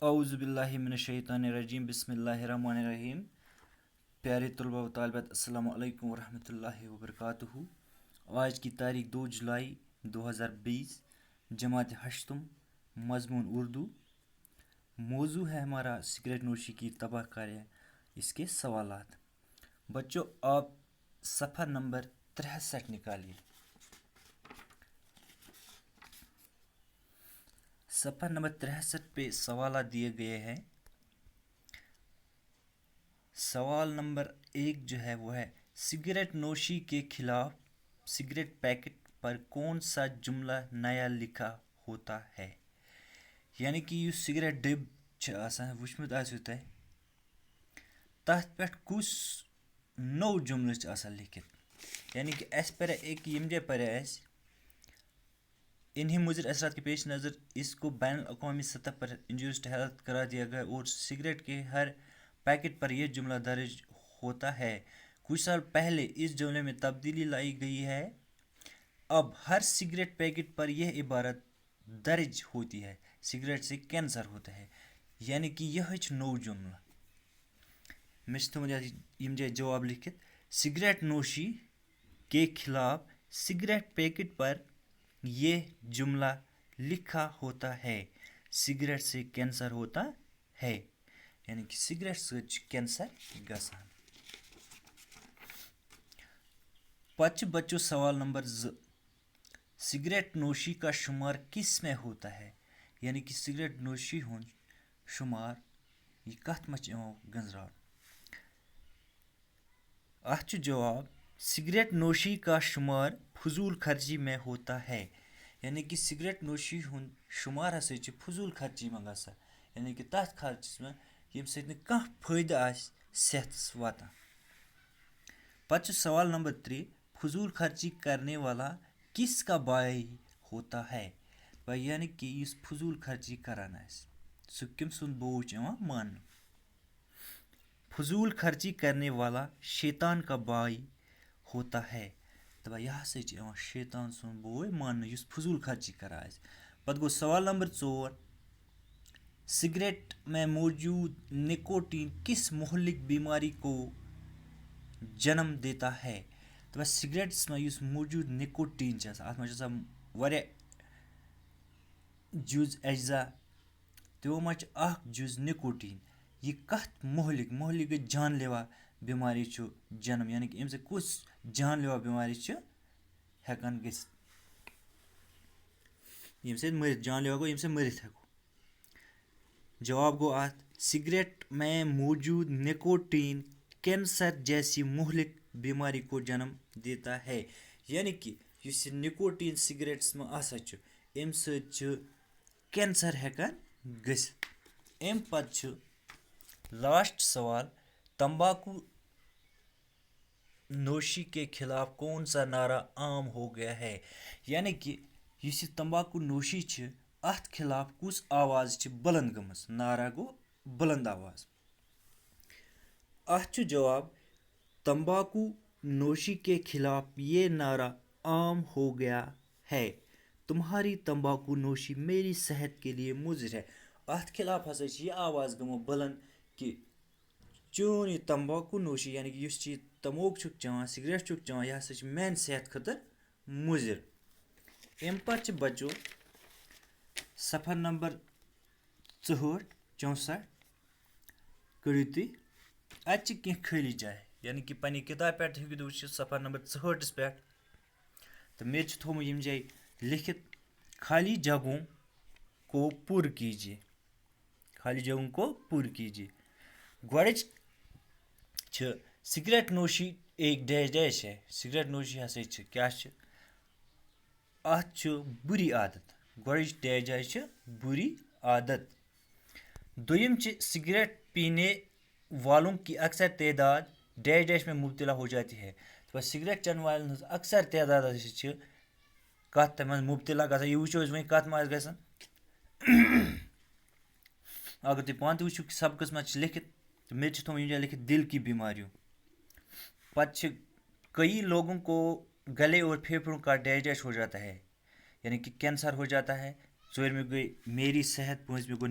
اعوذ باللہ من الشیطان الرجیم بسم اللہ الرحمن الرحیم. پیارے طلباء و طالبات السلام علیکم ورحمۃ اللہ وبرکاتہ. آج کی تاریخ 2 جولائی 2020. جماعت ہشتم. مضمون اردو. موضوع ہے ہمارا سگریٹ نوشی کی تباہ کاریاں، اس کے سوالات. بچوں، آپ صفحہ نمبر 63 نکالیے. صفحہ نمبر 63 پہ سوالات دیے گئے ہیں. سوال نمبر 1 جو ہے وہ ہے سگریٹ نوشی کے خلاف سگریٹ پیکٹ پر کون سا جملہ نیا لکھا ہوتا ہے؟ یعنی کہ یہ سگریٹ ڈب آسان وچمت آسو تۄہہِ تَتھ پٮ۪ٹھ کُس نو جملہٕ آسان لکھت. یعنی کہ اس پر ایک یم جائے پر ایس انہیں مضر اثرات کے پیش نظر اس کو بین الاقوامی سطح پر انڈیوسڈ ہیلتھ قرار دیا گیا اور سگریٹ کے ہر پیکٹ پر یہ جملہ درج ہوتا ہے. کچھ سال پہلے اس جملے میں تبدیلی لائی گئی ہے. اب ہر سگریٹ پیکٹ پر یہ عبارت درج ہوتی ہے: سگریٹ سے کینسر ہوتا ہے. یعنی کہ یہ نو جملہ میں یم جائے جواب لکھت: سگریٹ نوشی کے خلاف سگریٹ پیکٹ پر یہ جملہ لکھا ہوتا ہے: سگریٹ سے کینسر ہوتا ہے. یعنی کہ سگریٹ سے کینسر گژھان. پتہ بچوں سوال نمبر 2: سگریٹ نوشی کا شمار کس میں ہوتا ہے؟ یعنی کہ سگریٹ نوشی ہند شمار یہ کت مچ گنزران. اتھ جواب: سگریٹ نوشی کا شمار فضول خرچی میں ہوتا ہے. یعنی کہ سگریٹ نوشی ہند شمار ہسا فضول خرچی میں گژھان. یعنی کہ تَتھ خرچس میں یم سۭتۍ نہٕ کانٛہہ فٲیدٕ آسہِ صحتس واتان. پتہ سوال نمبر 3: فضول خرچی کرنے والا کس کا بھائی ہوتا ہے؟ یعنی کہ یس فضول خرچی کران آسہِ سُہ کم سُنٛد بوے چھُ یِوان ماننہٕ. فضول خرچی کرنے والا شیطان کا بھائی ہوتا ہے. یہ ہسا شیطان سُنٛد بوے ماننہٕ یُس فضول خرچی کران آسہِ. پتہٕ گوٚو سوال نمبر 4: سگریٹ میں موجود نکوٹین کس مہلک بیماری کو جنم دیتا ہے؟ سگریٹس میں یُس موجود نکوٹین اتھ منٛز واریاہ جُز اجزا تِمو منٛز اکھ جُز نکوٹین. یہ کتھ مہلک گٔے جان لیوا بیماری چھُ جنم. یعنی کہ امہِ سۭتۍ کُس جان لیوا بیماری چھِ ہٮ۪کان گٔژھِتھ ییٚمہِ سۭتۍ مٔرِتھ جان لیوا گوٚو ییٚمہِ سۭتۍ مٔرِتھ ہٮ۪کو. جواب گوٚو اتھ: سگریٹ میں موجود نکوٹین کینسر جیسی مہلک بیماری کو جنم دیتا ہے. یعنی کہ یُس یہِ نکوٹین سگریٹس منٛز آسان چھُ امہِ سۭتۍ چھُ کینسر ہٮ۪کان گٔژھِتھ. امہِ پتہٕ چھُ لاسٹ سوال: تمباکو نوشی کے خلاف کون سا نعرہ عام ہو گیا ہے؟ یعنی کہ یُس یہِ تمباکو نوشی چھِ اتھ خلاف کُس آواز چھِ بلند گٔمٕژ؟ نعرہ گوٚو بلند آواز. اتھ چھُ جواب: تمباکو نوشی کے خلاف یہ نعرہ عام ہو گیا ہے: تمہاری تمباکو نوشی میری صحت کے لیے مضر ہے. اتھ خلاف ہسا چھِ یہِ آواز گٔمٕژ بلند کہ چون یہ تمباکو نوشی یعنی کہ یُس یہِ تموک چھُکھ چٮ۪وان سگریٹ چھُکھ چٮ۪وان یہِ ہسا چھِ میانہِ صحت خٲطرٕ مضر. امہِ پتہٕ چھِ بچو صفحہ نمبر 64 64 کٔڑِو تُہۍ. اتہِ چھِ کینٛہہ خٲلی جایہِ. یعنی کہ پننہِ کتابہِ پٮ۪ٹھ ہیٚکِو تُہۍ وٕچھِتھ صفحہ نمبر 64 پٮ۪ٹھ تہٕ مےٚ چھُ تھوٚمُت ییٚمہِ جایہِ لیکھِتھ: خالی جگہوں کو پر کیجیے. خالی جگہوں کو پر کیجیے. گۄڈٕچ چھِ سگریٹ نوشی ایک ڈیش ڈیش ہے. سگریٹ نوشی ہسا چھِ کیٛاہ چھِ اتھ چھُ بُری عادت. گۄڈٕچ ڈیش ڈیش چھِ بُری عادت. دوٚیِم چھِ سگریٹ پینے والوں کی اکثر تعداد ڈیش ڈیش میں مبتلا ہو جاتی ہے. سگریٹ چٮ۪ن والٮ۪ن ہٕنٛز اکثر تعداد ہسا چھِ کتھ منٛز مبتلا گژھان. یہِ وٕچھو أسۍ وۄنۍ کتھ منٛز آسہِ گژھان. اگر تُہۍ پانہٕ تہِ وٕچھِو سبقس منٛز چھِ لیکھِتھ تہٕ مےٚ تہِ چھُ تھوٚمُت ییٚمہِ جایہِ لیکھِتھ دل کی بیماریوں. پتہٕ چھِ کئی لوگوں کو گلے اور پھیپھڑوں کا ڈیش ڈیش ہو جاتا ہے. یعنی کہ کینسر ہو جاتا ہے. ژوٗرمہِ گٔے میری صحت. پوٗنٛژمہِ گوٚو